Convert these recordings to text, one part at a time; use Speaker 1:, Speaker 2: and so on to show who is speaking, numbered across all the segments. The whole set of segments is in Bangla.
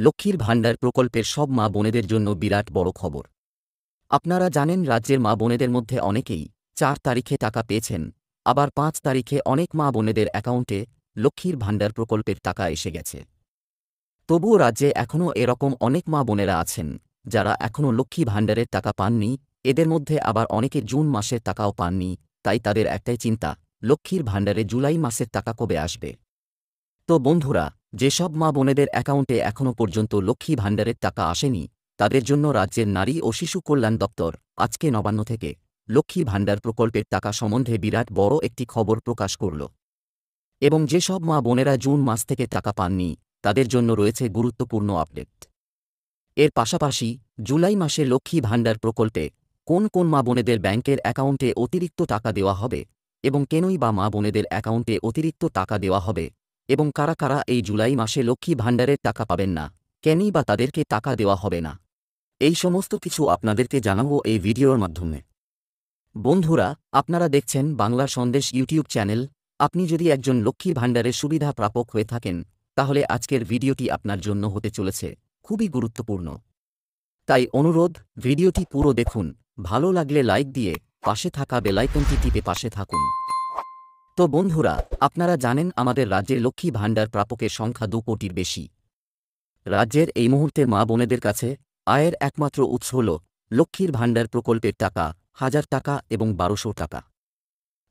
Speaker 1: লক্ষ্মীর ভাণ্ডার প্রকল্পের সব মা বোনেদের জন্য বিরাট বড় খবর। আপনারা জানেন রাজ্যের মা বোনেদের মধ্যে অনেকেই ৪ তারিখে টাকা পেয়েছেন, আবার ৫ তারিখে অনেক মা বোনেদের অ্যাকাউন্টে লক্ষ্মীর ভাণ্ডার প্রকল্পের টাকা এসে গেছে। তবুও রাজ্যে এখনও এরকম অনেক মা বোনেরা আছেন যারা এখনও লক্ষ্মী ভাণ্ডারের টাকা পাননি। এদের মধ্যে আবার অনেকে জুন মাসের টাকাও পাননি। তাই তাদের একটাই চিন্তা, লক্ষ্মীর ভাণ্ডারে জুলাই মাসের টাকা কবে আসবে। তো বন্ধুরা, যেসব মা বোনেদের অ্যাকাউন্টে এখনও পর্যন্ত লক্ষ্মী ভাণ্ডারের টাকা আসেনি, তাদের জন্য রাজ্যের নারী ও শিশু কল্যাণ দপ্তর আজকে নবান্ন থেকে লক্ষ্মী ভাণ্ডার প্রকল্পের টাকা সম্বন্ধে বিরাট বড় একটি খবর প্রকাশ করল। এবং যেসব মা বোনেরা জুন মাস থেকে টাকা পাননি, তাদের জন্য রয়েছে গুরুত্বপূর্ণ আপডেট। এর পাশাপাশি জুলাই মাসে লক্ষ্মী ভাণ্ডার প্রকল্পে কোন কোন মা বোনেদের ব্যাংকের অ্যাকাউন্টে অতিরিক্ত টাকা দেওয়া হবে, এবং কেনই বা মা বোনেদের অ্যাকাউন্টে অতিরিক্ত টাকা দেওয়া হবে, এবং কারা কারা এই জুলাই মাসে লক্ষ্মী ভাণ্ডারের টাকা পাবেন না, কেনই বা তাদেরকে টাকা দেওয়া হবে না, এই সমস্ত কিছু আপনাদেরকে জানাবো এই ভিডিওর মাধ্যমে। বন্ধুরা, আপনারা দেখছেন বাংলা সন্দেশ ইউটিউব চ্যানেল। আপনি যদি একজন লক্ষ্মী ভাণ্ডারের সুবিধা প্রাপক হয়ে থাকেন, তাহলে আজকের ভিডিওটি আপনার জন্য হতে চলেছে খুবই গুরুত্বপূর্ণ। তাই অনুরোধ, ভিডিওটি পুরো দেখুন, ভালো লাগলে লাইক দিয়ে পাশে থাকা বেলাইকনটি টিপে পাশে থাকুন। তো বন্ধুরা, আপনারা জানেন আমাদের রাজ্যে লক্ষ্মী ভাণ্ডার প্রাপকের সংখ্যা 2 কোটির বেশি। রাজ্যের এই মুহূর্তে মা বোনেদের কাছে আয়ের একমাত্র উৎস হল লক্ষ্মীর ভাণ্ডার প্রকল্পের টাকা, 1000 টাকা এবং 1200 টাকা।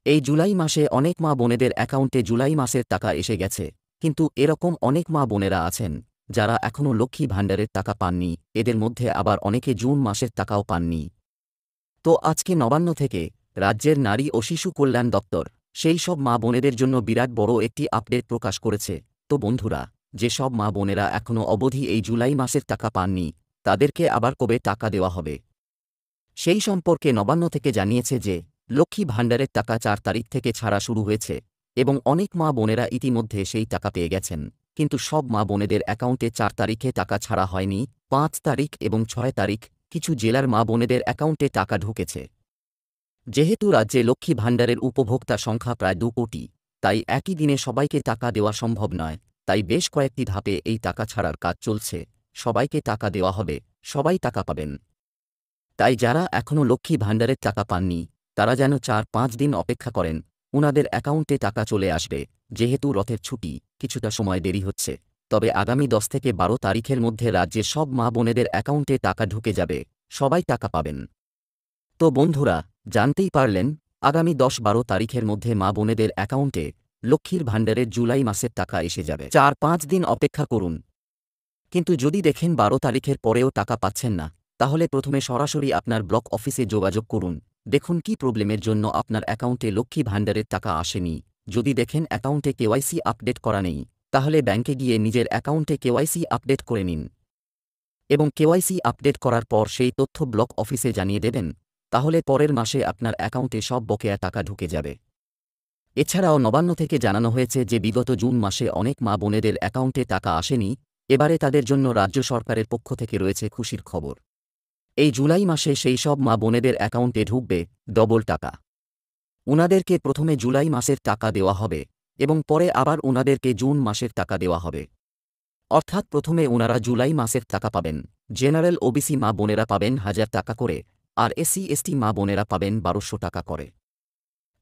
Speaker 1: এই জুলাই মাসে অনেক মা বোনেদের অ্যাকাউন্টে জুলাই মাসের টাকা এসে গেছে, কিন্তু এরকম অনেক মা বোনেরা আছেন যারা এখনও লক্ষ্মী ভাণ্ডারের টাকা পাননি। এদের মধ্যে আবার অনেকে জুন মাসের টাকাও পাননি। তো আজকে নবান্ন থেকে রাজ্যের নারী ও শিশু কল্যাণ দপ্তর সেই সব মা বোনেদের জন্য বিরাট বড় একটি আপডেট প্রকাশ করেছে। তো বন্ধুরা, যেসব মা বোনেরা এখনও অবধি এই জুলাই মাসের টাকা পাননি, তাদেরকে আবার কবে টাকা দেওয়া হবে সেই সম্পর্কে নবান্ন থেকে জানিয়েছে যে লক্ষ্মী ভাণ্ডারের টাকা 4 তারিখ থেকে ছাড়া শুরু হয়েছে, এবং অনেক মা বোনেরা ইতিমধ্যে সেই টাকা পেয়ে গেছেন। কিন্তু সব মা বোনেদের অ্যাকাউন্টে 4 তারিখে টাকা ছাড়া হয়নি। 5 তারিখ এবং 6 তারিখ কিছু জেলার মা বোনেদের অ্যাকাউন্টে টাকা ঢুকেছে। যেহেতু রাজ্যে লক্ষ্মী ভাণ্ডারের উপভোক্তা সংখ্যা প্রায় 2 কোটি, তাই একই দিনে সবাইকে টাকা দেওয়া সম্ভব নয়। তাই বেশ কয়েকটি ধাপে এই টাকা ছাড়ার কাজ চলছে। সবাইকে টাকা দেওয়া হবে, সবাই টাকা পাবেন। তাই যারা এখনও লক্ষ্মী ভাণ্ডারের টাকা পাননি, তারা যেন 4-5 দিন অপেক্ষা করেন, উনাদের অ্যাকাউন্টে টাকা চলে আসবে। যেহেতু রথের ছুটি, কিছুটা সময় দেরি হচ্ছে, তবে আগামী 10 থেকে 12 তারিখের মধ্যে রাজ্যের সব মা বোনেদের অ্যাকাউন্টে টাকা ঢুকে যাবে, সবাই টাকা পাবেন। তো বন্ধুরা, জানতেই পারলেন, আগামী 10-12 তারিখের মধ্যে মা বোনেদের অ্যাকাউন্টে লক্ষ্মীর ভাণ্ডারের জুলাই মাসের টাকা এসে যাবে। 4-5 দিন অপেক্ষা করুন। কিন্তু যদি দেখেন 12 তারিখের পরেও টাকা পাচ্ছেন না, তাহলে প্রথমে সরাসরি আপনার ব্লক অফিসে যোগাযোগ করুন। দেখুন কী প্রবলেমের জন্য আপনার অ্যাকাউন্টে লক্ষ্মী ভাণ্ডারের টাকা আসেনি। যদি দেখেন অ্যাকাউন্টে কেওয়াইসি আপডেট করা নেই, তাহলে ব্যাংকে গিয়ে নিজের অ্যাকাউন্টে কেওয়াইসি আপডেট করে নিন, এবং কেওয়াইসি আপডেট করার পর সেই তথ্য ব্লক অফিসে জানিয়ে দেবেন। তাহলে পরের মাসে আপনার অ্যাকাউন্টে সব বকেয়া টাকা ঢুকে যাবে। এছাড়াও নবান্ন থেকে জানানো হয়েছে যে বিগত জুন মাসে অনেক মা বোনেদের অ্যাকাউন্টে টাকা আসেনি। এবারে তাদের জন্য রাজ্য সরকারের পক্ষ থেকে রয়েছে খুশির খবর। এই জুলাই মাসে সেই সব মা বোনেদের অ্যাকাউন্টে ঢুকবে ডবল টাকা। উনাদেরকে প্রথমে জুলাই মাসের টাকা দেওয়া হবে, এবং পরে আবার উনাদেরকে জুন মাসের টাকা দেওয়া হবে। অর্থাৎ প্রথমে উনারা জুলাই মাসের টাকা পাবেন। জেনারেল ওবিসি মা বোনেরা পাবেন 1000 টাকা করে, আর এসসি এসটি মা বোনেরা পাবেন 1200 টাকা করে।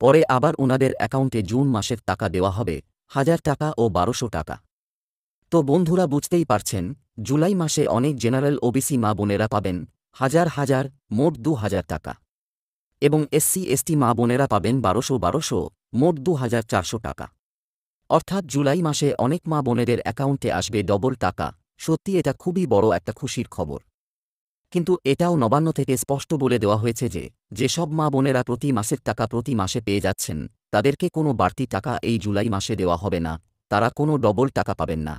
Speaker 1: পরে আবার উনাদের অ্যাকাউন্টে জুন মাসের টাকা দেওয়া হবে 1000 টাকা ও 1200 টাকা। তো বন্ধুরা, বুঝতেই পারছেন, জুলাই মাসে অনেক জেনারেল ওবিসি মা বোনেরা পাবেন হাজার মোট 2000 টাকা, এবং এসসি এসটি মা বোনেরা পাবেন 1200 মোট 2400 টাকা। অর্থাৎ জুলাই মাসে অনেক মা বোনেদের অ্যাকাউন্টে আসবে ডবল টাকা। সত্যি এটা খুবই বড় একটা খুশির খবর। কিন্তু এটাও নবান্ন থেকে স্পষ্ট বলে দেওয়া হয়েছে যে যেসব মা বোনেরা প্রতি মাসের টাকা প্রতি মাসে পেয়ে যাচ্ছেন, তাদেরকে কোনো বাড়তি টাকা এই জুলাই মাসে দেওয়া হবে না, তারা কোনো ডবল টাকা পাবেন না।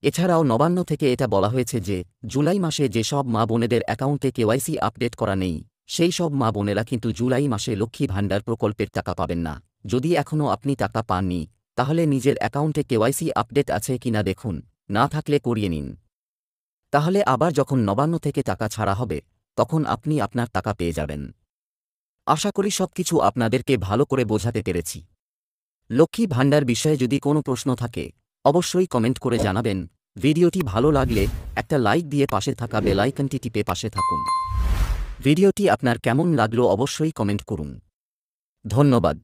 Speaker 1: এছাড়াও নবান্ন থেকে এটা বলা হয়েছে যে জুলাই মাসে যেসব মা বোনেদের অ্যাকাউন্টে কেওয়াইসি আপডেট করা নেই, সেই সব মা বোনেরা কিন্তু জুলাই মাসে লক্ষ্মী ভাণ্ডার প্রকল্পের টাকা পাবেন না। যদি এখনও আপনি টাকা পাননি, তাহলে নিজের অ্যাকাউন্টে কেওয়াইসি আপডেট আছে কিনা দেখুন, না থাকলে করিয়ে নিন। তাহলে আবার যখন নবান্ন থেকে টাকা ছাড়া হবে, তখন আপনি আপনার টাকা পেয়ে যাবেন। আশা করি সবকিছু আপনাদেরকে ভালো করে বোঝাতে পেরেছি। লক্ষ্মী ভাণ্ডার বিষয়ে যদি কোনো প্রশ্ন থাকে, অবশ্যই কমেন্ট করে জানাবেন। ভিডিওটি ভালো লাগলে একটা লাইক দিয়ে পাশে থাকা বেল আইকনটি টিপে পাশে থাকুন। ভিডিওটি আপনার কেমন লাগলো অবশ্যই কমেন্ট করুন। ধন্যবাদ।